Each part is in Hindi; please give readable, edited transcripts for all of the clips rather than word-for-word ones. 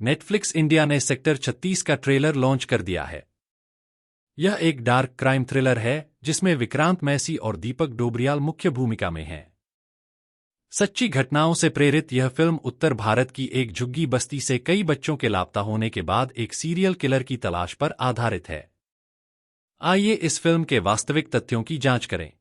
नेटफ्लिक्स इंडिया ने सेक्टर 36 का ट्रेलर लॉन्च कर दिया है। यह एक डार्क क्राइम थ्रिलर है जिसमें विक्रांत मैसी और दीपक डोबरियाल मुख्य भूमिका में हैं। सच्ची घटनाओं से प्रेरित यह फिल्म उत्तर भारत की एक झुग्गी बस्ती से कई बच्चों के लापता होने के बाद एक सीरियल किलर की तलाश पर आधारित है। आइए इस फिल्म के वास्तविक तथ्यों की जांच करें।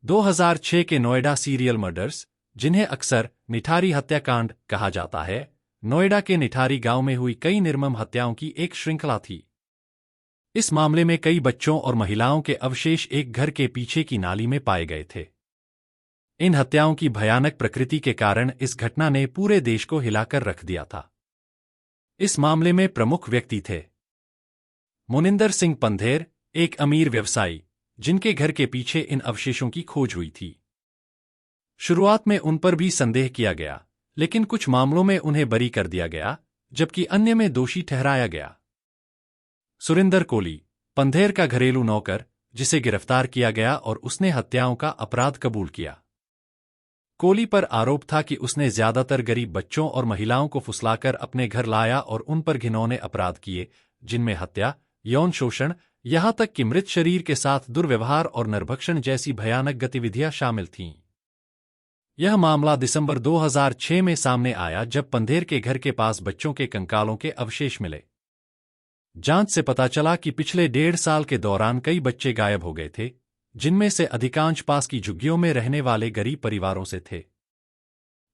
2006 के नोएडा सीरियल मर्डर्स, जिन्हें अक्सर निठारी हत्याकांड कहा जाता है, नोएडा के निठारी गांव में हुई कई निर्मम हत्याओं की एक श्रृंखला थी। इस मामले में कई बच्चों और महिलाओं के अवशेष एक घर के पीछे की नाली में पाए गए थे। इन हत्याओं की भयानक प्रकृति के कारण इस घटना ने पूरे देश को हिलाकर रख दिया था। इस मामले में प्रमुख व्यक्ति थे मोनिंदर सिंह पंधेर, एक अमीर व्यवसायी, जिनके घर के पीछे इन अवशेषों की खोज हुई थी। शुरुआत में उन पर भी संदेह किया गया, लेकिन कुछ मामलों में उन्हें बरी कर दिया गया, जबकि अन्य में दोषी ठहराया गया। सुरिंदर कोली, पंधेर का घरेलू नौकर, जिसे गिरफ्तार किया गया और उसने हत्याओं का अपराध कबूल किया। कोली पर आरोप था कि उसने ज्यादातर गरीब बच्चों और महिलाओं को फुसलाकर अपने घर लाया और उन पर घिनौने अपराध किए, जिनमें हत्या, यौन शोषण, यहां तक कि मृत शरीर के साथ दुर्व्यवहार और नरभक्षण जैसी भयानक गतिविधियां शामिल थीं। यह मामला दिसंबर 2006 में सामने आया जब पंधेर के घर के पास बच्चों के कंकालों के अवशेष मिले। जांच से पता चला कि पिछले 1.5 साल के दौरान कई बच्चे गायब हो गए थे, जिनमें से अधिकांश पास की झुग्गियों में रहने वाले गरीब परिवारों से थे।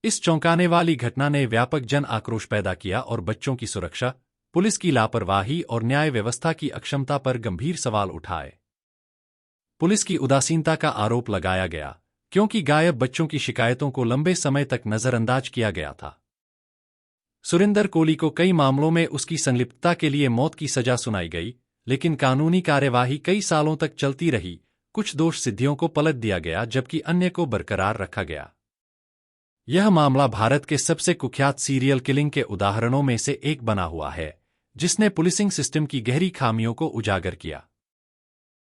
इस चौंकाने वाली घटना ने व्यापक जन आक्रोश पैदा किया और बच्चों की सुरक्षा, पुलिस की लापरवाही और न्याय व्यवस्था की अक्षमता पर गंभीर सवाल उठाए। पुलिस की उदासीनता का आरोप लगाया गया, क्योंकि गायब बच्चों की शिकायतों को लंबे समय तक नजरअंदाज किया गया था। सुरिंदर कोली को कई मामलों में उसकी संलिप्तता के लिए मौत की सजा सुनाई गई, लेकिन कानूनी कार्यवाही कई सालों तक चलती रही। कुछ दोष सिद्धियों को पलट दिया गया जबकि अन्य को बरकरार रखा गया। यह मामला भारत के सबसे कुख्यात सीरियल किलिंग के उदाहरणों में से एक बना हुआ है, जिसने पुलिसिंग सिस्टम की गहरी खामियों को उजागर किया।